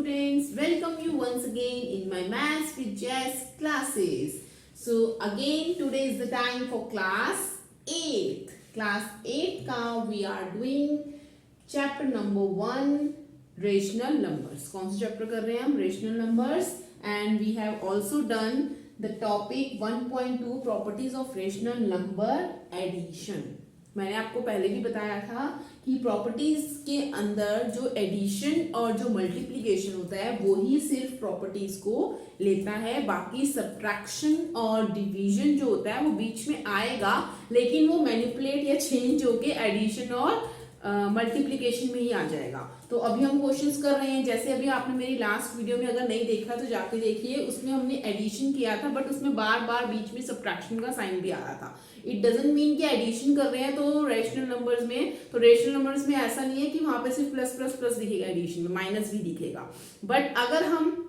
students, welcome you once again in my Maths with Jess classes. So again today is the time for class 8. Class 8 का we are doing chapter number 1 rational numbers. कौन सा chapter कर रहे हैं हम? Rational numbers, and we have also done the topic 1.2 properties of rational number addition. मैंने आपको पहले भी बताया था कि प्रॉपर्टीज के अंदर जो एडिशन और जो मल्टीप्लिकेशन होता है वो ही सिर्फ प्रॉपर्टीज को लेता है, बाकी सब्ट्रैक्शन और डिवीजन जो होता है वो बीच में आएगा, लेकिन वो मैनिपुलेट या चेंज होके एडिशन और मल्टीप्लिकेशन में ही आ जाएगा। तो अभी हम क्वेश्चंस कर रहे हैं, जैसे अभी आपने मेरी लास्ट वीडियो में अगर नहीं देखा तो जाके देखिए, उसमें हमने एडिशन किया था बट उसमें बार बार बीच में सब्ट्रैक्शन का साइन भी आ रहा था। इट डजंट मीन कि एडिशन कर रहे हैं तो रेशनल नंबर्स में, तो रेशनल नंबर्स में ऐसा नहीं है कि वहां पे सिर्फ प्लस प्लस प्लस दिखेगा, एडिशन में माइनस भी दिखेगा। बट अगर हम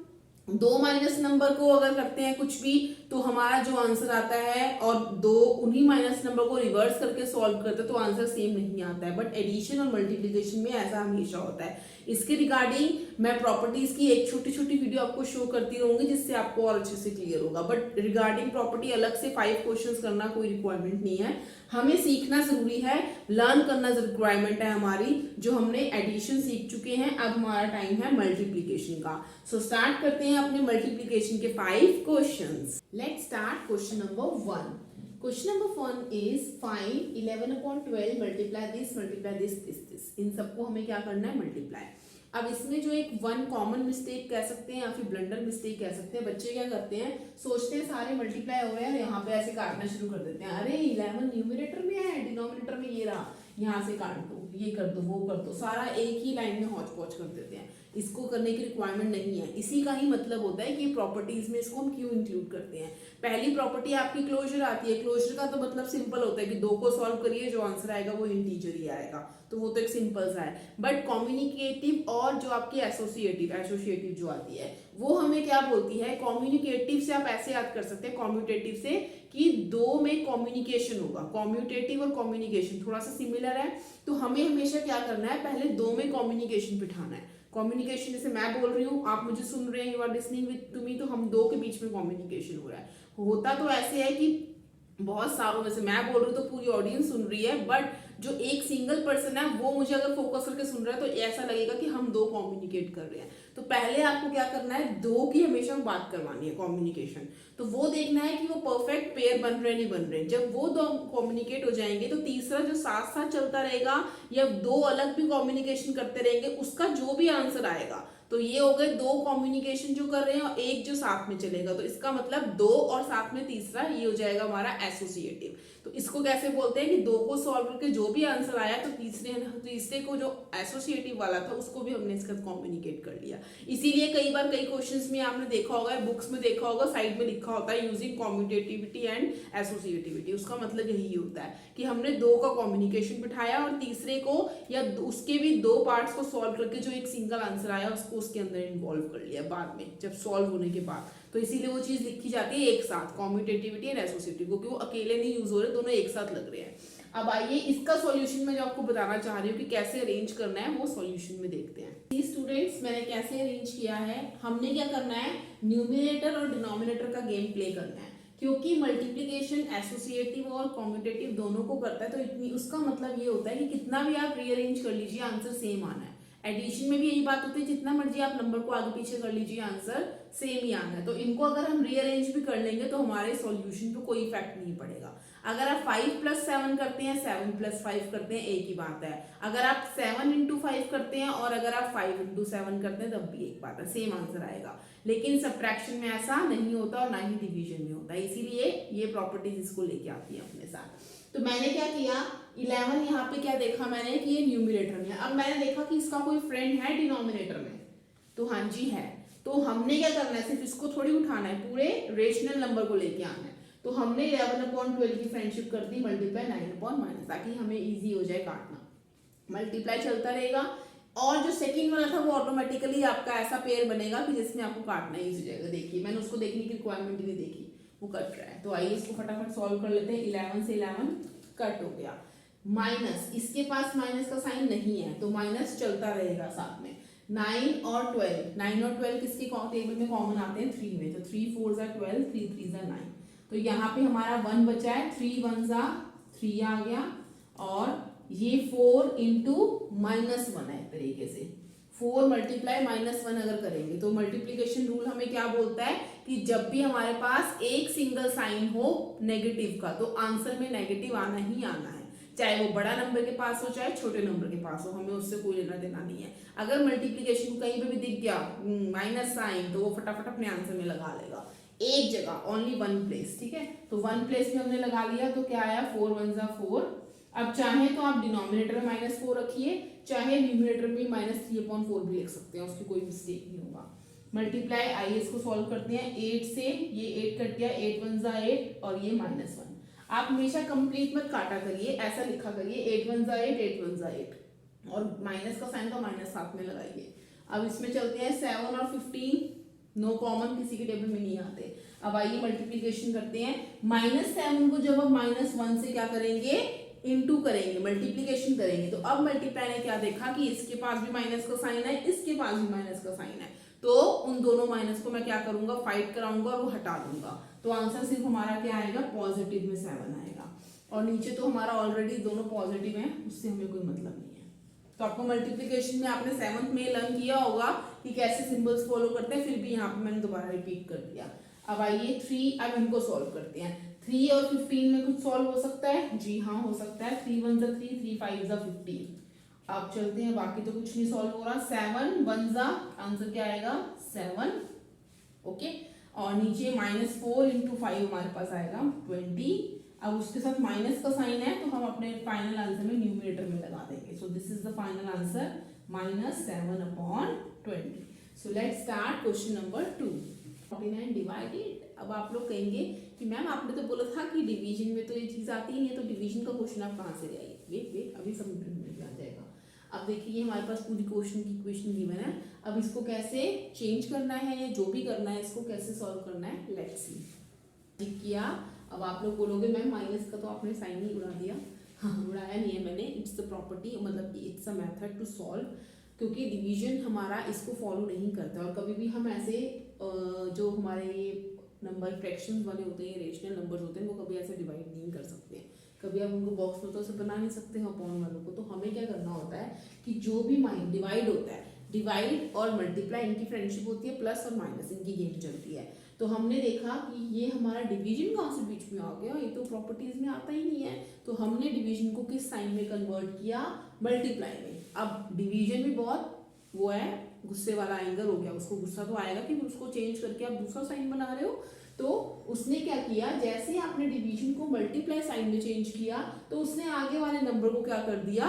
दो माइनस नंबर को अगर करते हैं कुछ भी तो हमारा जो आंसर आता है, और दो उन्हीं माइनस नंबर को रिवर्स करके सॉल्व करते हैं तो आंसर सेम नहीं आता है। बट एडिशन और मल्टीप्लिकेशन में ऐसा हमेशा होता है। इसके रिगार्डिंग मैं प्रॉपर्टीज की एक छोटी छोटी वीडियो आपको शो करती रहूंगी जिससे आपको और अच्छे से क्लियर होगा। बट रिगार्डिंग प्रॉपर्टी अलग से 5 क्वेश्चंस करना कोई रिक्वायरमेंट नहीं है, हमें सीखना जरूरी है, लर्न करना रिक्वायरमेंट है हमारी। जो हमने एडिशन सीख चुके हैं, अब हमारा टाइम है मल्टीप्लिकेशन का। सो स्टार्ट करते हैं अपने मल्टीप्लिकेशन के 5 questions. Let's start question number 1। Question number 1 is find 11/12 multiply this. इन सबको हमें क्या करना है? मल्टीप्लाई। अब इसमें जो एक वन कॉमन मिस्टेक कह सकते हैं या फिर ब्लंडर मिस्टेक कह सकते हैं, बच्चे क्या करते हैं, सोचते हैं सारे मल्टीप्लाई हो गए हैं, यहाँ पे ऐसे काटना शुरू कर देते हैं। अरे 11 न्यूमरेटर में है, डिनोमिनेटर में ये रहा, यहाँ से काट दो, ये कर दो, वो कर दो, सारा एक ही लाइन में हौच पौच कर देते हैं। इसको करने की रिक्वायरमेंट नहीं है। इसी का ही मतलब होता है कि प्रॉपर्टीज में इसको हम क्यों इंक्लूड करते हैं। पहली प्रॉपर्टी आपकी क्लोजर आती है। क्लोजर का तो मतलब सिंपल होता है कि दो को सॉल्व करिए, जो आंसर आएगा वो इंटीजर ही आएगा, तो वो तो एक सिंपल सा है। बट कम्युनिकेटिव और जो आपकी एसोसिएटिव जो आती है वो हमें क्या बोलती है? कम्युनिकेटिव से आप ऐसे याद कर सकते हैं कम्यूटेटिव से कि दो में कम्युनिकेशन होगा। कम्यूटेटिव और कम्युनिकेशन थोड़ा सा सिमिलर है, तो हमें हमेशा क्या करना है? पहले दो में कम्युनिकेशन बिठाना है। कम्युनिकेशन जैसे मैं बोल रही हूँ, आप मुझे सुन रहे हैं, you are listening with to me, तो हम दो के बीच में कम्युनिकेशन हो रहा है। होता तो ऐसे है कि बहुत सारों में से मैं बोल रही हूँ तो पूरी ऑडियंस सुन रही है, बट जो एक सिंगल पर्सन है वो मुझे अगर फोकस करके सुन रहा है तो ऐसा लगेगा कि हम दो कम्युनिकेट कर रहे हैं। तो पहले आपको क्या करना है? दो की हमेशा बात करवानी है, कम्युनिकेशन। तो वो देखना है कि वो परफेक्ट पेयर बन रहे नहीं बन रहे। जब वो दो कम्युनिकेट हो जाएंगे तो तीसरा जो साथ साथ चलता रहेगा या दो अलग भी कम्युनिकेशन करते रहेंगे, उसका जो भी आंसर आएगा, तो ये हो गए दो कम्युनिकेशन जो कर रहे हैं और एक जो साथ में चलेगा। तो इसका मतलब दो और साथ में तीसरा, ये हो जाएगा हमारा एसोसिएटिव। तो इसको कैसे बोलते हैं कि दो को सॉल्व करके जो भी आंसर आया तो तीसरे को जो एसोसिएटिव वाला था उसको भी हमने इसका कम्युनिकेट कर लिया। इसीलिए कई बार कई क्वेश्चंस में आपने देखा होगा, बुक्स में देखा होगा, साइड में लिखा होता है यूजिंग कम्यूटेटिविटी एंड एसोसिएटिविटी। उसका मतलब यही होता है कि हमने दो का कम्युनिकेशन बिठाया और तीसरे को या उसके भी दो पार्ट्स को सॉल्व करके जो एक सिंगल आंसर आया उसको उसके अंदर इन्वॉल्व कर लिया बाद में, जब सॉल्व होने के बाद। तो इसीलिए वो चीज लिखी जाती है एक साथ, कम्यूटेटिविटी एंड एसोसिएटिव, क्योंकि वो अकेले नहीं यूज हो रहे, दोनों एक साथ लग रहे हैं। अब आइए इसका सॉल्यूशन मैं जो आपको बताना चाह रही हूँ कि कैसे अरेंज करना है, वो सॉल्यूशन में देखते हैं। स्टूडेंट्स, मैंने कैसे अरेंज किया है, हमने क्या करना है? न्यूमिनेटर और डिनोमिनेटर का गेम प्ले करना है, क्योंकि मल्टीप्लिकेशन एसोसिएटिव और कम्यूटेटिव दोनों को करता है। तो इतनी उसका मतलब ये होता है कि कितना भी आप रीअरेंज कर लीजिए आंसर सेम आना है। एडिशन में भी यही बात होती है, जितना मर्जी आप नंबर को आगे पीछे कर लीजिए आंसर सेम ही आना है। तो इनको अगर हम रीअरेंज भी कर लेंगे तो हमारे सॉल्यूशन पे कोई इफेक्ट नहीं पड़ेगा। अगर आप 5 + 7 करते हैं, 7 + 5 करते हैं, एक ही बात है। अगर आप 7 × 5 करते हैं और अगर आप 5 × 7 करते हैं तब भी एक बात है, सेम आंसर आएगा। लेकिन सब्ट्रैक्शन में ऐसा नहीं होता और ना ही डिवीजन में होता है, इसीलिए ये प्रॉपर्टीज इसको लेके आती है अपने साथ। तो मैंने क्या किया, 11 यहाँ पे क्या देखा मैंने कि ये न्यूमरेटर में। अब मैंने देखा कि इसका कोई फ्रेंड है डिनोमिनेटर में, तो हाँ जी है। तो हमने क्या करना है? सिर्फ इसको थोड़ी उठाना है, पूरे रेशनल नंबर को लेके आना है। तो हमने 11/12 की फ्रेंडशिप कर दी मल्टीप्लाई 9/-, ताकि हमें इजी हो जाए काटना। मल्टीप्लाई चलता रहेगा और जो सेकंड वाला था वो ऑटोमेटिकली आपका ऐसा पेयर बनेगा कि जिसमें आपको काटना इजी हो जाएगा। देखिए मैंने उसको देखने की रिक्वायरमेंट ही नहीं देखी, वो कट रहा है। तो आइए इसको फटाफट सॉल्व कर लेते हैं। 11 से 11 कट हो गया। माइनस, इसके पास माइनस का साइन नहीं है तो माइनस चलता रहेगा साथ में। 9 और 12, 9 और 12 किसके टेबल में कॉमन आते हैं? 3 में। तो 3 4 ज़ा 12, 3 3 ज़ा 9। तो यहाँ पे हमारा 1 बचा है, 3 1 ज़ा 3 आ गया, और ये 4 इंटू -1 है। एक तरीके से 4 मल्टीप्लाई -1 अगर करेंगे तो मल्टीप्लीकेशन रूल हमें क्या बोलता है कि जब भी हमारे पास एक सिंगल साइन हो नेगेटिव का, तो आंसर में नेगेटिव आना ही आना है, चाहे वो बड़ा नंबर के पास हो चाहे छोटे नंबर के पास हो, हमें उससे कोई लेना देना नहीं है। अगर मल्टीप्लीकेशन को कहीं पे भी दिख गया माइनस साइन, तो वो फटाफट अपने आंसर में लगा लेगा, एक जगह, ओनली वन प्लेस। ठीक है, तो वन प्लेस में हमने लगा लिया, तो क्या आया? 4 1 ज़ा 4। अब चाहे तो आप डिनोमिनेटर में -4 रखिए, चाहे न्यूमिनेटर में -3/4 भी लिख सकते हैं, उसकी कोई मिस्टेक नहीं होगा। मल्टीप्लाई, आइए इसको सॉल्व करते हैं। 8 से ये 8 कट गया, 8 1 ज़ा 8 और ये -1। आप हमेशा कंप्लीट मत काटा करिए, ऐसा लिखा करिए 8 1 ज़ा 8, 8 1 ज़ा 8, और माइनस का साइन तो माइनस साथ में लगाइए। अब इसमें चलते हैं 7 और 15, नो कॉमन, किसी के टेबल में नहीं आते। अब आइए मल्टीप्लीकेशन करते हैं। -7 को जब अब -1 से क्या करेंगे? इनटू करेंगे, मल्टीप्लीकेशन करेंगे। तो अब मल्टीप्लाई ने क्या देखा कि इसके पास भी माइनस का साइन है, इसके पास भी माइनस का साइन है, तो उन दोनों माइनस को मैं क्या करूंगा? फाइट कराऊंगा और वो हटा दूंगा। तो आंसर सिर्फ हमारा क्या आएगा? पॉजिटिव में 7 आएगा, और नीचे तो हमारा ऑलरेडी दोनों पॉजिटिव है, उससे हमें कोई मतलब नहीं है। तो आपको मल्टीप्लीकेशन में आपने 7th में लर्न किया होगा कि कैसे सिंबल्स फॉलो करते हैं, फिर भी यहाँ पे मैंने दोबारा रिपीट कर दिया। अब आइए 3, अब इनको सॉल्व करते हैं। 3 और 15 में कुछ सॉल्व हो सकता है? जी हाँ, हो सकता है। 3 1 ज़ा 3, 3 5 ज़ा 15। अब चलते हैं, बाकी तो कुछ नहीं सॉल्व हो रहा। 7 1 ज़ा, आंसर क्या आएगा? 7। ओके, और नीचे -4 इंटू 5 हमारे पास आएगा 20। अब उसके साथ माइनस का साइन है, तो हम अपने फाइनल आंसर में न्यूमरेटर में लगा देंगे। So this is the final answer, -7/20। So let's start question number 2। 49 divided. अब आप लोग कहेंगे कि मैम आपने तो बोला था कि डिवीजन में तो ये चीज़ आती ही नहीं है, तो डिवीजन का क्वेश्चन आप कहाँ से ले आइए? वेट अभी सब में आ जाएगा। अब देखिए हमारे पास पूरी क्वेश्चन की इक्वेशन गिवन है, अब इसको कैसे चेंज करना है या जो भी करना है इसको कैसे सॉल्व करना है, लेट्स सी। किया, अब आप लोग बोलोगे मैम माइनस का तो आपने साइन ही उड़ा दिया। हाँ, उड़ाया नहीं है मैंने, इट्स द प्रॉपर्टी, मतलब it's a method to solve, क्योंकि डिवीजन हमारा इसको फॉलो नहीं करता। और कभी भी हम ऐसे जो हमारे ये नंबर फ्रैक्शंस वाले होते हैं, रेशनल नंबर्स होते हैं, वो कभी ऐसे डिवाइड नहीं कर सकते। कभी आप उनको बॉक्स में तो ऐसे बना नहीं सकते हैं अपॉन वालों को। तो हमें क्या करना होता है कि जो भी डिवाइड होता है, डिवाइड और मल्टीप्लाई इनकी फ्रेंडशिप होती है, प्लस और माइनस इनकी गेम चलती है। तो हमने देखा कि ये हमारा डिवीजन कहाँ से बीच में आ गया, ये तो प्रॉपर्टीज में आता ही नहीं है। तो हमने डिवीजन को किस साइन में कन्वर्ट किया? मल्टीप्लाई में। अब डिवीजन भी बहुत वो है, गुस्से वाला एंगर हो गया, उसको गुस्सा तो आएगा कि उसको चेंज करके आप दूसरा साइन बना रहे हो। तो उसने क्या किया, जैसे ही आपने डिवीजन को मल्टीप्लाई साइन में चेंज किया, तो उसने आगे वाले नंबर को क्या कर दिया,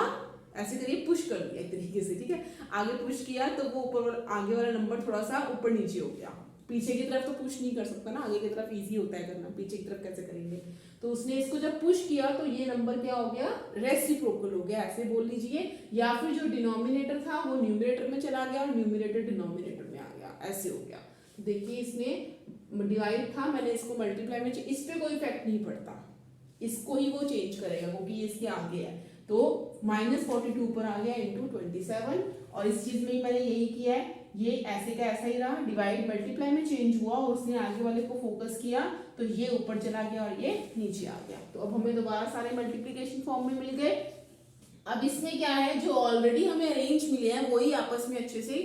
ऐसे करिए पुश कर दिया एक तरीके से। ठीक है, आगे पुश किया तो वो ऊपर आगे वाला नंबर थोड़ा सा ऊपर नीचे हो गया। पीछे की तरफ तो पुश नहीं कर सकता ना, आगे की तरफ इजी होता है करना, पीछे की तरफ कैसे करेंगे। तो उसने इसको जब पुश किया तो ये नंबर क्या हो गया, रेसिप्रोकल हो गया, ऐसे बोल लीजिए। या फिर जो डिनोमिनेटर था वो न्यूमरेटर में चला गया और न्यूमरेटर डिनोमिनेटर में आ गया, ऐसे हो गया। देखिए इसमें डिवाइड था, मैंने इसको मल्टीप्लाई में, इस पे कोई इफेक्ट नहीं पड़ता, इसको ही वो चेंज करेगा क्योंकि ये इसके आगे है। तो -42 पर आ गया इंटू 27, और इस चीज में मैंने यही किया है, ये ऐसे का ऐसा ही रहा, डिवाइड मल्टीप्लाई में चेंज हुआ और उसने आगे वाले को फोकस किया तो ये ऊपर चला गया और ये नीचे आ गया। तो अब हमें दोबारा सारे मल्टीप्लिकेशन फॉर्म में मिल गए। अब इसमें क्या है, जो ऑलरेडी हमें अरेंज मिले हैं वही आपस में अच्छे से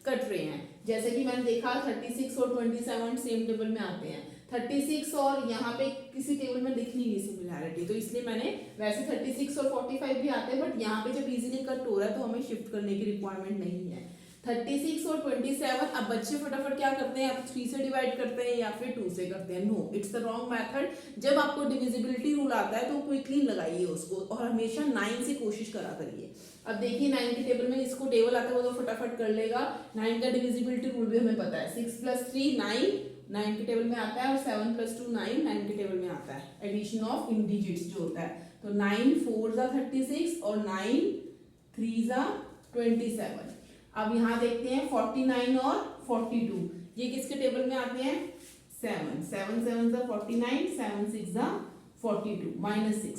कट रहे हैं। जैसे कि मैंने देखा 36 और 27 सेम टेबल में आते हैं, 36 और यहाँ पे किसी टेबल में दिख नहीं रही सिमिलैरिटी, तो इसलिए मैंने, वैसे 36 और 45 भी आते हैं बट यहाँ पे जब इजीली कट हो रहा है तो हमें शिफ्ट करने की रिक्वायरमेंट नहीं है। 36 और 27, अब बच्चे फटाफट क्या करते हैं, या तो 3 से डिवाइड करते हैं या फिर 2 से करते हैं। No, it's the wrong method. जब आपको डिविजिबिलिटी रूल आता है तो क्विकली लगाइए उसको, और हमेशा 9 से कोशिश करा करिए। अब देखिए 9 के टेबल में इसको टेबल आता है वो तो फटाफट कर लेगा। 9 का डिविजिबिलिटी रूल भी हमें पता है, 6 + 3 9, 9 के टेबल में आता है, और 7 + 2 9, 9 के टेबल में आता है। एडिशन ऑफ इंडिजिट्स जो होता है, तो 9 4 ज़ा 36 और 9 3 ज़ा 27। अब यहाँ देखते हैं 49 और 42, ये किसके टेबल में आते हैं, 7 7 7 ज़ा 49, 7 6 ज़ा 42, -6,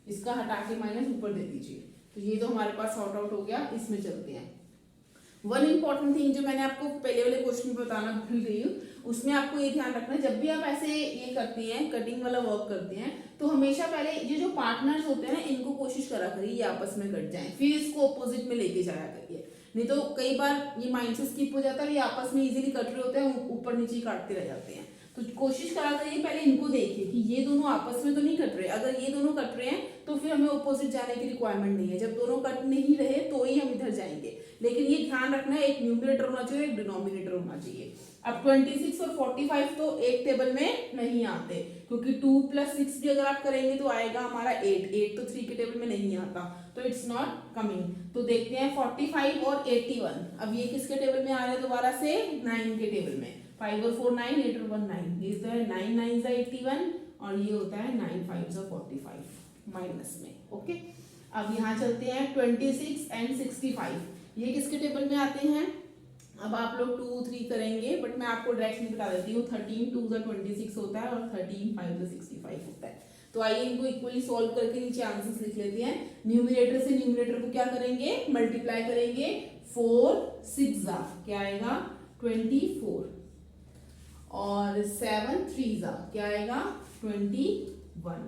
इसका हटा के माइनस ऊपर दे दीजिए। तो ये तो हमारे पास सॉर्ट आउट हो गया। इसमें चलते हैं, वन इम्पॉर्टेंट थिंग जो मैंने आपको पहले वाले क्वेश्चन में बताना भूल गई हूँ, उसमें आपको ये ध्यान रखना है, जब भी आप ऐसे ये करते हैं कटिंग वाला वर्क करते हैं तो हमेशा पहले ये जो पार्टनर्स होते हैं ना इनको कोशिश करा करिए ये आपस में कट जाएं, फिर इसको ऑपोजिट में लेके जाया करिए। नहीं तो कई बार ये माइंड से स्किप हो जाता है, ये आपस में इजीली कट रहे होते हैं, ऊपर नीचे काटते रह जाते हैं। तो कोशिश करा करिए पहले इनको देखिए कि ये दोनों आपस में तो नहीं कट रहे, अगर ये दोनों कट रहे हैं तो फिर हमें ऑपोजिट जाने की रिक्वायरमेंट नहीं है, जब दोनों कट नहीं रहे तो ही हम इधर जाएंगे। लेकिन ये ध्यान रखना है एक न्यूमरेटर होना चाहिए, एक डिनोमिनेटर होना चाहिए। अब 26 और 45 तो एक टेबल में नहीं आते, क्योंकि 2 + 6 भी अगर आप करेंगे तो आएगा हमारा 8, 8 तो 3 के टेबल में नहीं आता, तो इट्स नॉट कमिंग। तो देखते हैं 45 और 81, अब ये किसके टेबल में आ रहे हैं दोबारा से 9 के टेबल में। 5 और 4 9, 8 और 1 9, ये तो है 9 9 81 और ये होता है 9 5 45 माइनस में। ओके, अब यहाँ चलते हैं 26 एंड 65, ये किसके टेबल में आते हैं। अब आप लोग 2 3 करेंगे, बट मैं आपको डायरेक्टली बता देती हूँ। 13 2 26 होता है और 13 5 65 होता है। तो आइए इनको इक्वली सॉल्व करके नीचे आंसर्स लिख लेते हैं। न्यूमरेटर से न्यूमरेटर को क्या करेंगे, मल्टीप्लाई करेंगे। 4 6 क्या आएगा 24 और 7 3 क्या आएगा 21।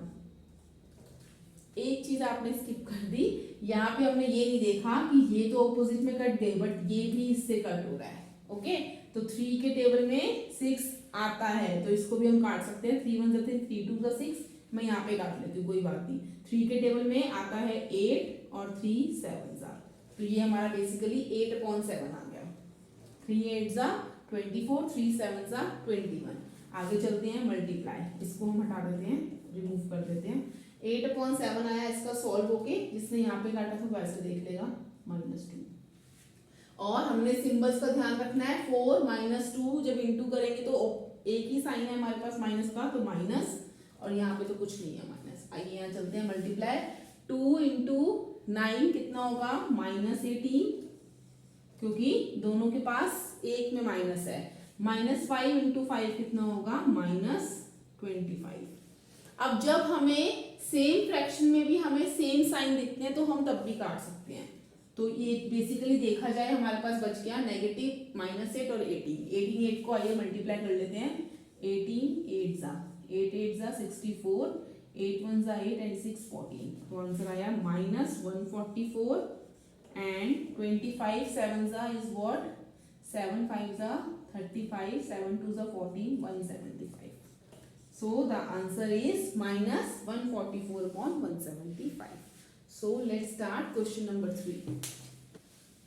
एक चीज आपने स्किप कर दी, यहाँ पे हमने ये नहीं देखा कि ये तो ऑपोजिट में कट गए, बट ये भी इससे कट हो रहा है। ओके, तो 3 के टेबल में 6 आता है तो इसको भी हम काट सकते हैं। 3 1 3 2 6, मैं यहाँ पे काट लेती हूँ, कोई बात नहीं। 3 के टेबल में आता है 8 और 3 7 तो ये हमारा बेसिकली 8/7 आ गया। 3 8 24, 3 7 21। आगे चलते हैं मल्टीप्लाई, इसको हम हटा देते हैं, रिमूव कर देते हैं। 8/7 आया, इसका सॉल्व होके जिसने यहाँ पे काटा था वैसे देख लेगा -2। और हमने सिंबल्स का ध्यान रखना है। 4 -2 जब इंटू करेंगे तो एक ही साइन है हमारे पास माइनस का, तो माइनस, और यहाँ पे तो कुछ नहीं है माइनस। आइए यहाँ चलते हैं मल्टीप्लाई। 2 × 9 कितना होगा -18, क्योंकि दोनों के पास एक में माइनस है। -5 × 5 कितना होगा -25। अब जब हमें सेम फ्रैक्शन में भी हमें सेम साइन दिखते हैं तो हम तब भी काट सकते हैं। तो ये बेसिकली देखा जाए हमारे पास बच गया नेगेटिव -8 और 18 8 को आइए मल्टीप्लाई कर लेते हैं। 18 8 8 8 64, 8 1 8 and 6 14, तो आंसर आया -144 and 25 7 is what 7 5 35, 7 2 14, 175. So the answer is -144/175. So let's start question number 3.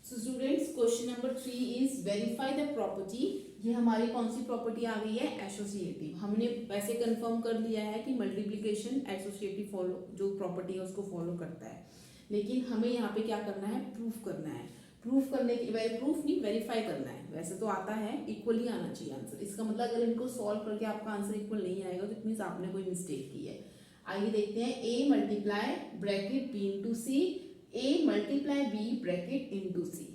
So students, question number 3 is verify the property. ये हमारी कौन सी प्रॉपर्टी आ गई है, एसोसिएटिव। हमने वैसे कंफर्म कर लिया है कि मल्टीप्लिकेशन एसोसिएटिव फॉलो जो प्रॉपर्टी है उसको फॉलो करता है, लेकिन हमें यहाँ पे क्या करना है, प्रूफ करना है। प्रूफ करने के प्रूफ नहीं, वेरीफाई करना है। वैसे तो आता है, इक्वली आना चाहिए आंसर। इसका मतलब अगर इनको सॉल्व करके आपका आंसर इक्वल नहीं आएगा तो इट मींस आपने कोई मिस्टेक की है। आइए देखते हैं। a multiply bracket b into C, a multiply b bracket into C.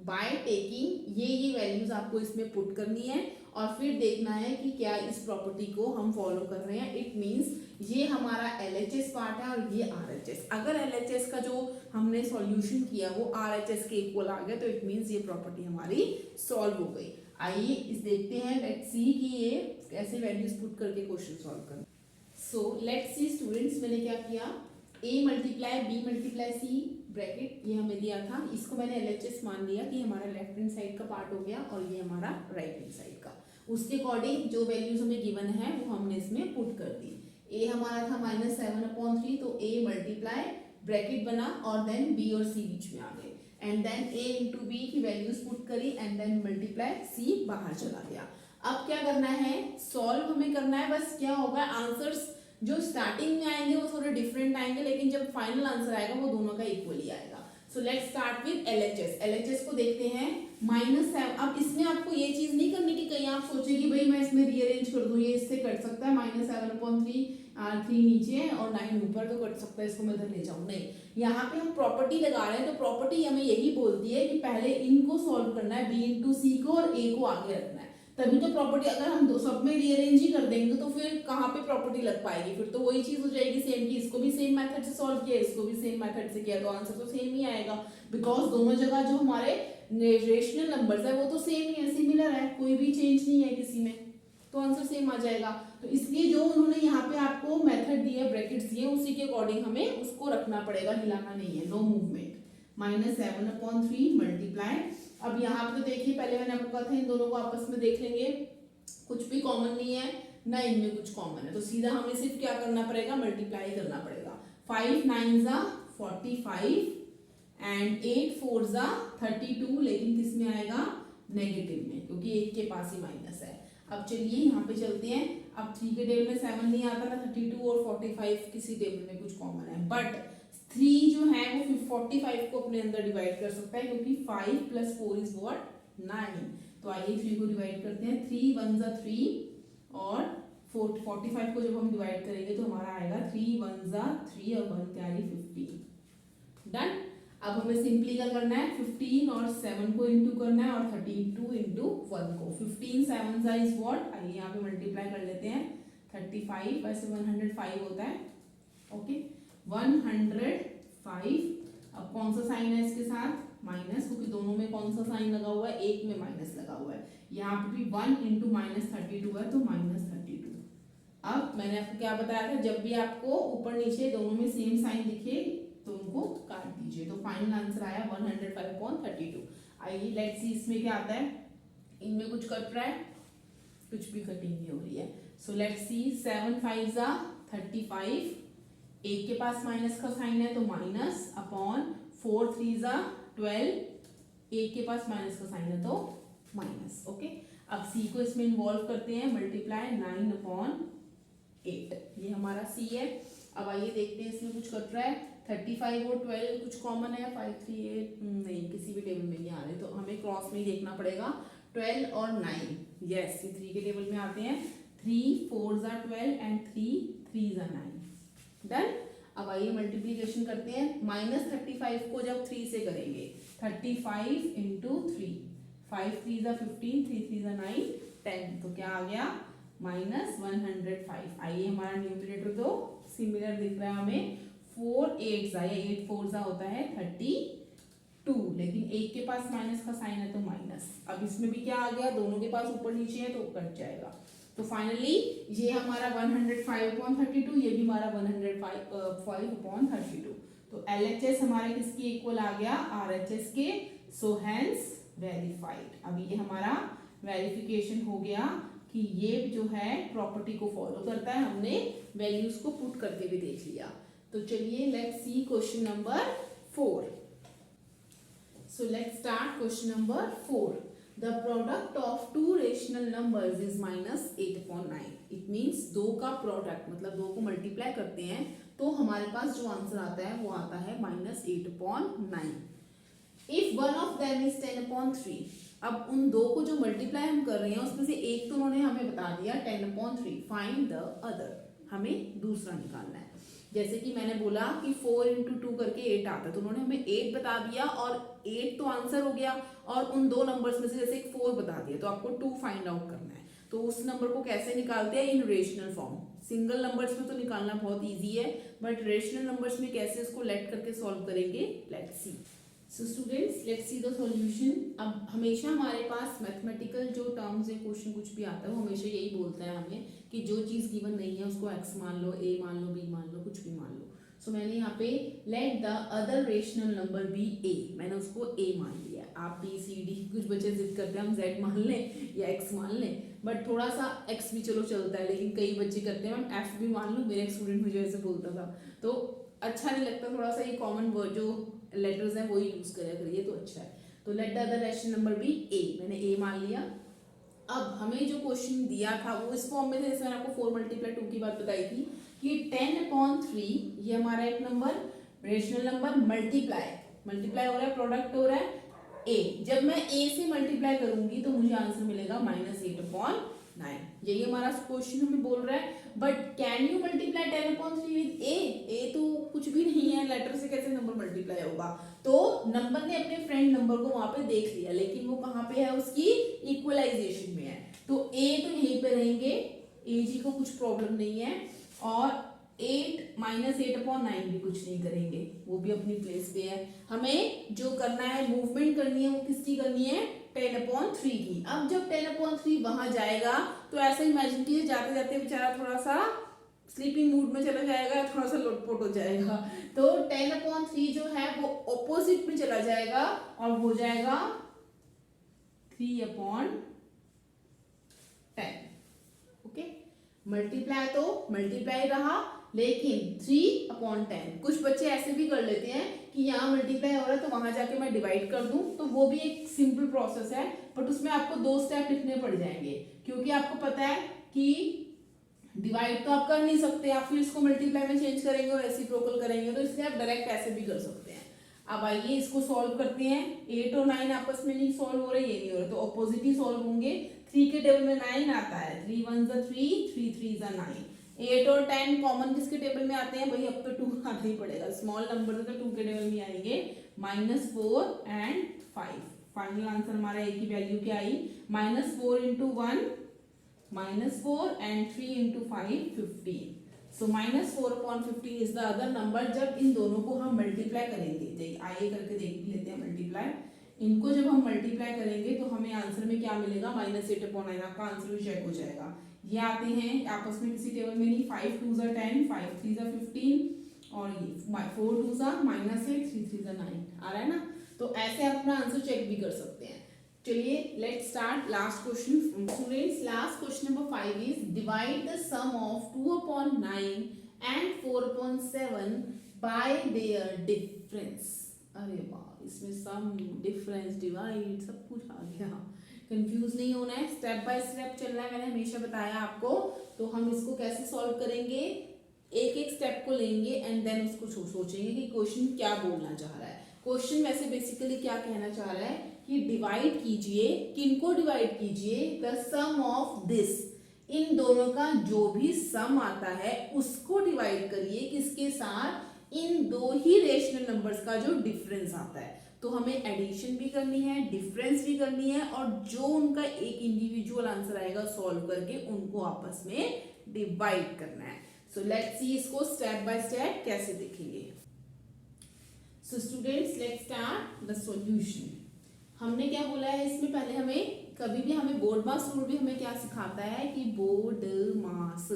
By taking ये वैल्यूज आपको इसमें पुट करनी है और फिर देखना है कि क्या इस प्रॉपर्टी को हम फॉलो कर रहे हैं। इट मींस ये हमारा LHS पार्ट है और ये RHS। अगर LHS का जो हमने सॉल्यूशन किया वो RHS के इक्वल आ गया तो इट मींस ये प्रॉपर्टी हमारी सॉल्व हो गई। आइए इस देखते हैं, लेट्स सी कि ये कैसे वैल्यूज पुट करके क्वेश्चन सॉल्व करना। सो लेट्स सी स्टूडेंट्स, मैंने क्या किया, a multiply b multiply c bracket ये हमें दिया था, इसको मैंने LHS मान लिया कि हमारा लेफ्ट हैंड साइड का पार्ट हो गया और ये हमारा राइट हैंड साइड का। उसके अकॉर्डिंग जो वैल्यूज हमें गिवन है वो हमने इसमें पुट कर दी। a हमारा था -7/3, तो a मल्टीप्लाई ब्रैकेट बना और देन b और c बीच में आ गए and then a into b की वैल्यूज पुट करी एंड देन मल्टीप्लाई c बाहर चला गया। अब क्या करना है, सॉल्व हमें करना है। बस क्या होगा, आंसर्स जो स्टार्टिंग में आएंगे वो थोड़े डिफरेंट आएंगे, लेकिन जब फाइनल आंसर आएगा वो दोनों का इक्वली आएगा। So let's start with LHS। LHS को देखते हैं -7। अब इसमें आपको ये चीज नहीं करनी कि कहीं आप सोचे कि भाई मैं इसमें रीअरेंज कर दूं, ये इससे कट सकता है, -7/3 3 नीचे और 9 ऊपर तो कट सकता है, इसको मैं इधर ले जाऊं। नहीं, यहाँ पे हम प्रॉपर्टी लगा रहे हैं तो प्रॉपर्टी हमें यही बोलती है कि पहले इनको सॉल्व करना है, b इंटू सी को और a को आगे रखना है, तभी तो प्रॉपर्टी। अगर हम दो सब में रीअरेंज ही कर देंगे तो फिर कहाँ पे प्रॉपर्टी लग पाएगी, फिर तो वही चीज हो जाएगी सेम की इसको भी सेम मेथड से सॉल्व किया, इसको भी सेम मेथड से किया, तो आंसर तो सेम ही आएगा। बिकॉज दोनों जगह जो हमारे रेशनल नंबर्स है वो तो सेम ही है, सिमिलर है, कोई भी चेंज नहीं है किसी में, तो आंसर सेम आ जाएगा। तो इसलिए जो उन्होंने यहाँ पे आपको मेथड दिए, ब्रैकेट्स दिए, उसी के अकॉर्डिंग हमें उसको रखना पड़ेगा, हिलाना नहीं है, नो मूवमेंट। -7/3 मल्टीप्लाई, अब यहाँ पे तो देखिए पहले मैंने आपको कहा था इन दोनों को आपस में देख लेंगे, कुछ भी कॉमन नहीं है ना इनमें कुछ कॉमन है, तो सीधा हमें सिर्फ क्या करना पड़ेगा, मल्टीप्लाई करना पड़ेगा। 5 9 45 एंड 8 4 32, लेकिन किस में आएगा, नेगेटिव में, क्योंकि 1 के पास ही माइनस है। अब चलिए यहाँ पे चलते हैं, अब 3 के टेबल में 7 नहीं आता ना, 32 और 45 किसी टेबल में कुछ कॉमन है, बट 3 जो है वो 45 को अपने अंदर डिवाइड कर सकता है, क्योंकि 5 + 4 इज व्हाट, 9। तो आइए 3 को डिवाइड करते हैं, 3 1 3 और 45 को जब हम डिवाइड करेंगे तो हमारा आएगा 3 1 3 और 1 कैरी 15। डन। अब हमें सिंपली क्या करना है, 15 और 7 को इंटू करना है और 32 इंटू 1 को। 15 7 इज व्हाट, आइए यहाँ पे मल्टीप्लाई कर लेते हैं, 35 वैसे 105 होता है, ओके 105। अब कौन सा साइन है इसके साथ, माइनस, क्योंकि दोनों में कौन सा साइन लगा हुआ है, एक में माइनस लगा हुआ है, यहाँ पे भी 1 इंटू -32 है तो -32। अब मैंने आपको क्या बताया था, जब भी आपको ऊपर नीचे दोनों में सेम साइन दिखे तो उनको काट दीजिए, तो फाइनल आंसर आया 105/32। आइए लेट्स सी इसमें क्या आता है, इनमें कुछ कट रहा है, कुछ भी कटिंग नहीं हो रही है, सो लेट्स सी 7 5 35, एक के पास माइनस का साइन है तो माइनस अपॉन 4 3 12, एक के पास माइनस का साइन है तो माइनस, ओके। अब सी को इसमें इन्वॉल्व करते हैं, मल्टीप्लाई 9/8, ये हमारा सी है। अब आइए देखते हैं इसमें कुछ कट रहा है, 35 और 12 कुछ कॉमन है, 5 3 8 नहीं, किसी भी टेबल में नहीं आ रहे, तो हमें क्रॉस में ही देखना पड़ेगा। 12 और 9, यस ये 3 के टेबल में आते हैं, 3 4 12 एंड 3 3 9। डन। अब आइए मल्टीप्लीकेशन करते हैं, -35 को जब 3 से करेंगे, 35 इंटू 3, 5 3 15, 3 3 9 10, तो क्या आ गया, -105। आइए हमारा न्यूमरेटर तो सिमिलर दिख रहा है हमें, 4 8 8 4 होता है 32, लेकिन एक के पास माइनस का साइन है तो माइनस। अब इसमें भी क्या आ गया, दोनों के पास ऊपर नीचे है तो कट जाएगा, तो फाइनली ये हमारा 105/32, ये भी हमारा 105/32। तो LHS हमारे किसकी इक्वल आ गया, RHS के, सो हेंस वेरीफाइड। अब ये हमारा वेरिफिकेशन हो गया कि ये जो है प्रॉपर्टी को फॉलो करता है, हमने वैल्यूज को पुट करके भी देख लिया। तो चलिए let's see question number 4। So let's start question number 4। The product of two rational numbers is -8/9. It means दो का प्रोडक्ट, मतलब दो को मल्टीप्लाई करते हैं तो हमारे पास जो आंसर आता है वो आता है -8/9। If one of them is 10/3, अब उन दो को जो मल्टीप्लाई हम कर रहे हैं उसमें से एक तो उन्होंने हमें बता दिया 10/3, फाइंड द अदर, हमें दूसरा निकालना है। जैसे कि मैंने बोला कि 4 × 2 करके 8 आता है, तो उन्होंने हमें 8 बता दिया और 8 तो आंसर हो गया, और उन दो नंबर्स में से जैसे एक 4 बता दिया, तो आपको 2 फाइंड आउट करना है। तो उस नंबर को कैसे निकालते हैं, इन रेशनल फॉर्म। सिंगल नंबर्स में तो निकालना बहुत ईजी है, बट रेशनल नंबर्स में कैसे उसको लेट करके सॉल्व करेंगे, let's see. So students let's see the solution. अब हमेशा हमारे पास मैथमेटिकल जो टर्म्स है, क्वेश्चन कुछ भी आता है वो हमेशा यही बोलता है हमें कि जो चीज़ गिवन नहीं है उसको x मान लो, a मान लो, b मान लो, कुछ भी मान लो। सो मैंने यहाँ पे let the other rational number be a, मैंने उसको a मान लिया। आप b c d, कुछ बच्चे जिद करते हैं हम z मान लें या x मान लें, बट थोड़ा सा x भी चलो चलता है, लेकिन कई बच्चे करते हैं मैम f भी मान लो। मेरा एक स्टूडेंट मुझे ऐसे बोलता था, तो अच्छा नहीं लगता, थोड़ा सा ये कॉमन वर्ड जो लेटर्स हैं वही यूज करा करिए तो अच्छा है। तो let the other rational number be a, मैंने a मान लिया। अब हमें जो क्वेश्चन दिया था वो इस फॉर्म में था, जैसे मैंने आपको 4 × 2 की बात बताई थी कि 10/3 ये हमारा एक नंबर रेशनल नंबर मल्टीप्लाई हो रहा है, प्रोडक्ट हो रहा है a। जब मैं a से मल्टीप्लाई करूंगी तो मुझे आंसर मिलेगा -8/9। यही हमारा क्वेश्चन हमें बोल रहा है, but can you multiply 10/3 with a तो कुछ भी नहीं है, लेटर से कैसे नंबर मल्टीप्लाई होगा। तो नंबर ने अपने फ्रेंड नंबर को वहां पे देख लिया, लेकिन वो कहाँ पे है, उसकी इक्वलाइजेशन में है, तो a तो यहीं पे रहेंगे, a जी को कुछ प्रॉब्लम नहीं है। और 8 माइनस 8/9 भी कुछ नहीं करेंगे, वो भी अपनी प्लेस पे है। हमें जो करना है, मूवमेंट करनी है, वो किसकी करनी है, 10/3 की। अब जब 10/3 वहां जाएगा तो ऐसा इमेजिन कीजिए जाते जाते बेचारा थोड़ा सा स्लीपिंग मूड में चला जाएगा, थोड़ा सा लोटपोट हो जाएगा। तो 10/3 जो है वो ऑपोजिट में चला जाएगा और हो जाएगा 3/10। ओके, मल्टीप्लाई तो मल्टीप्लाई रहा, लेकिन 3/10। कुछ बच्चे ऐसे भी कर लेते हैं कि यहाँ मल्टीप्लाई हो रहा है तो वहां जाके मैं डिवाइड कर दूं, तो वो भी एक सिंपल प्रोसेस है, बट उसमें आपको 2 स्टेप लिखने पड़ जाएंगे, क्योंकि आपको पता है कि डिवाइड तो आप कर नहीं सकते, आप फिर इसको मल्टीप्लाई में चेंज करेंगे और रेसिप्रोकल करेंगे, तो इसलिए आप डायरेक्ट ऐसे भी कर सकते हैं। अब आइए इसको सॉल्व करते हैं। 8 और 9 आपस में नहीं सॉल्व हो रहे, ये नहीं हो रहे, तो ऑपोजिट ही सॉल्व होंगे। 3 के टेबल में 9 आता है, 3 1 3, 3 3 9। 8 और 10 कॉमन किसके टेबल में आते हैं भाई, अब तो 2 आना ही पड़ेगा, स्मॉल नंबर तो 2 के टेबल में आएंगे, -4 and 5। फाइनल आंसर हमारा एक ही वैल्यू क्या आई, -4 × 1 -4 and 3 × 5 15। So -4/15 is the other number. जब इन दोनों को हम मल्टीप्लाई करेंगे, आइए करके देख लेते हैं मल्टीप्लाई। इनको जब हम मल्टीप्लाई करेंगे तो हमें आंसर में क्या मिलेगा, -8/9। आपका आंसर भी चेक हो जाएगा। ये आते हैं आपस में किसी टेबल में नहीं, 5 2 10, 5 3 15 और ये 4 2 -8, 3 3 9 आ रहा है ना। तो ऐसे आप अपना आंसर चेक भी कर सकते हैं। चलिए let's start last question. Students, last question number 5 is divide the sum of 2/9 and 4/7 by their difference. अरे वाह, इसमें सम, डिफरेंस, डिवाइड सब कुछ आ गया। कंफ्यूज नहीं होना है, स्टेप बाय स्टेप चलना है, मैंने हमेशा बताया आपको। तो हम इसको कैसे सॉल्व करेंगे, एक एक स्टेप को लेंगे एंड देन उसको सोचेंगे कि क्वेश्चन क्या बोलना चाह रहा है। क्वेश्चन वैसे बेसिकली क्या कहना चाह रहा है कि डिवाइड कीजिए, किनको डिवाइड कीजिए, द सम ऑफ दिस, इन दोनों का जो भी सम आता है उसको डिवाइड करिए किसके साथ, इन दो ही रेशनल नंबर्स का जो डिफरेंस आता है। तो हमें एडिशन भी करनी है, डिफरेंस भी करनी है, और जो उनका एक इंडिविजुअल आंसर आएगा सॉल्व करके उनको आपस में डिवाइड करना है। सो लेट्स सी इसको स्टेप बाय स्टेप कैसे देखेंगे। So students, let's start the solution. हमने क्या बोला है इसमें, पहले हमें कभी भी हमें बोर्ड मास रूल भी हमें क्या सिखाता है कि बोर्ड मास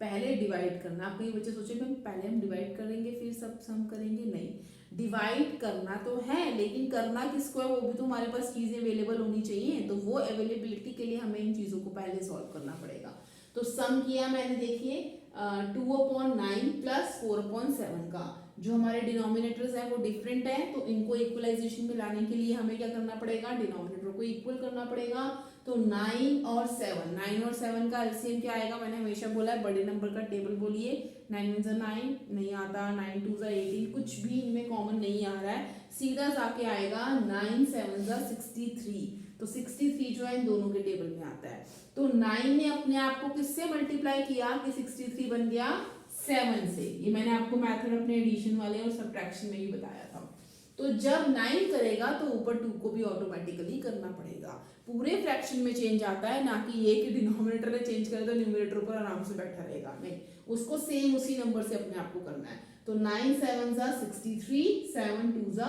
पहले डिवाइड करना। आप कई बच्चे सोचे पहले हम डिवाइड करेंगे फिर सब सम करेंगे, नहीं, डिवाइड करना तो है, लेकिन करना किसको है, वो भी तो हमारे पास चीजें अवेलेबल होनी चाहिए। तो वो अवेलेबिलिटी के लिए हमें इन चीजों को पहले सॉल्व करना पड़ेगा। तो सम किया मैंने, देखिए 2/9 प्लस 4/7 का जो हमारे डिनोमिनेटर्स है वो डिफरेंट है, तो इनको इक्वलाइजेशन में लाने के लिए हमें क्या करना पड़ेगा, डिनोमिनेटर को इक्वल करना पड़ेगा। तो 9 और 7 का एलसीएम क्या आएगा, मैंने हमेशा बोला है बड़े नंबर का टेबल बोलिए। 9 1 9 नहीं आता, 9 2 18, कुछ भी इनमें कॉमन नहीं आ रहा है, सीधा जाके आएगा 9 7 63। तो 63 जो है इन दोनों के टेबल में आता है। तो 9 ने अपने आप को किससे मल्टीप्लाई किया कि 63 बन गया 7 से। ये मैंने आपको मेथड अपने एडिशन वाले और सब्ट्रैक्शन में भी बताया था। तो जब 9 करेगा तो ऊपर 2 को भी ऑटोमेटिकली करना पड़ेगा। पूरे फ्रैक्शन में चेंज आता है, ना कि ये कि डिनोमिनेटर ने चेंज करे तो न्यूमरेटर पर आराम से बैठा रहेगा, नहीं, उसको सेम उसी नंबर से अपने आप को करना है। तो 9 7 63, 7 2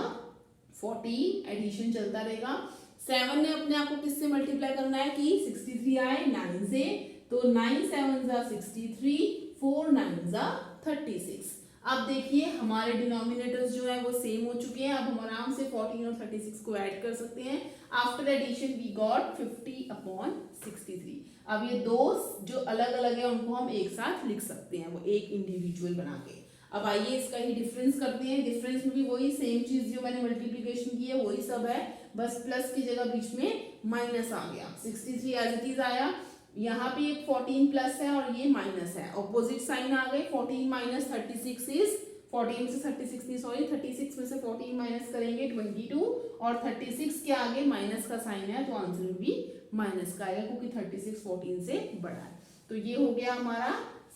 14, एडिशन चलता रहेगा। 7 ने अपने आप को किससे मल्टीप्लाई करना है कि 63 आए 9 से, तो 9 7 63, 4 9 36। अब देखिए हमारे डिनोमिनेटर्स जो है वो सेम हो चुके हैं। अब हम आराम से 14 और 36 को ऐड कर सकते हैं। After addition we got 50/63। अब ये दो जो अलग अलग है उनको हम एक साथ लिख सकते हैं, वो एक इंडिविजुअल बना के। अब आइए इसका ही डिफरेंस करते हैं। डिफरेंस में भी वही सेम चीज जो मैंने मल्टीप्लीकेशन की है वही सब है, बस प्लस की जगह बीच में माइनस आ गया। 63 एज इट इज आया, यहाँ पे एक 14 प्लस है और ये माइनस है, ऑपोजिट साइन आ गए। 14 माइनस 36 इज 14 से 36 नहीं सॉरी 36 में से 14 माइनस करेंगे 22, और 36 के आगे माइनस का साइन है तो आंसर भी माइनस का आएगा क्योंकि 36 14 से बड़ा है। तो ये हो गया हमारा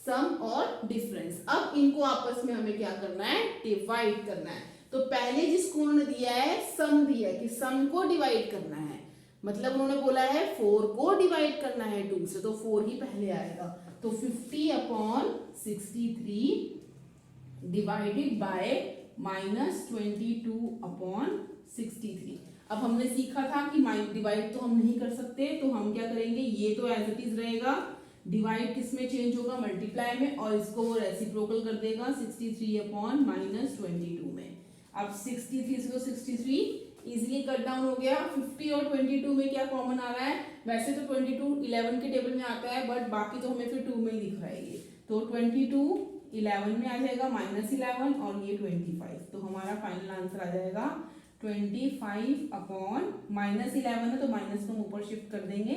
सम और डिफरेंस। अब इनको आपस में हमें क्या करना है, डिवाइड करना है। तो पहले जिसको उन्होंने दिया है सम दिया है कि सम को डिवाइड करना है, मतलब उन्होंने बोला है 4 को डिवाइड करना है 2 से, तो 4 ही पहले आएगा। तो 50/63 डिवाइडेड बाय -22/63। अब हमने सीखा था कि डिवाइड तो हम नहीं कर सकते, तो हम क्या करेंगे, ये तो एज इट इज रहेगा, डिवाइड किस में चेंज होगा, मल्टीप्लाई में, और इसको वो रेसिप्रोकल कर देगा 63/-22 में। अब 63 से 63 इजीली कट डाउन हो गया। 50 और 22 में क्या कॉमन आ रहा है, वैसे तो 22 11 के टेबल में आता है, बट बाकी तो हमें फिर 2 में ही दिख रहा है ये, तो 22 11 में आ जाएगा, -11 और ये 25, तो हमारा फाइनल आंसर आ जाएगा 25/-11 है तो माइनस को हम ऊपर शिफ्ट कर देंगे,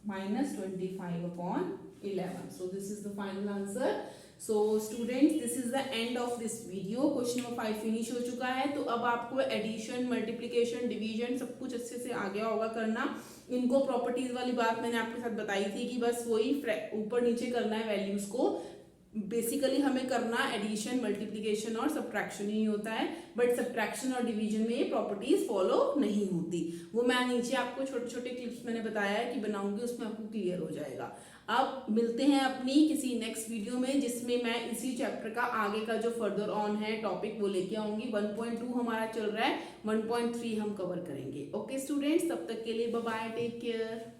-25/11। So this is the final answer. So students, this is the end of this video. Question number 5 finish हो चुका है। तो अब आपको एडिशन, मल्टीप्लिकेशन, डिवीजन सब कुछ अच्छे से आ गया होगा करना। इनको प्रॉपर्टीज वाली बात मैंने आपके साथ बताई थी कि बस वही ऊपर नीचे करना है वैल्यूज को। बेसिकली हमें करना एडिशन, मल्टीप्लिकेशन और सब्ट्रैक्शन ही होता है, बट सब्ट्रैक्शन और डिवीजन में ये प्रॉपर्टीज फॉलो नहीं होती। वो मैं नीचे आपको छोटे छोटे क्लिप्स मैंने बताया है कि बनाऊंगी, उसमें आपको क्लियर हो जाएगा। अब मिलते हैं अपनी किसी नेक्स्ट वीडियो में, जिसमें मैं इसी चैप्टर का आगे का जो फर्दर ऑन है टॉपिक वो लेके आऊंगी। 1.2 हमारा चल रहा है, 1.3 हम कवर करेंगे। ओके स्टूडेंट्स, तब तक के लिए बाय बाय, टेक केयर।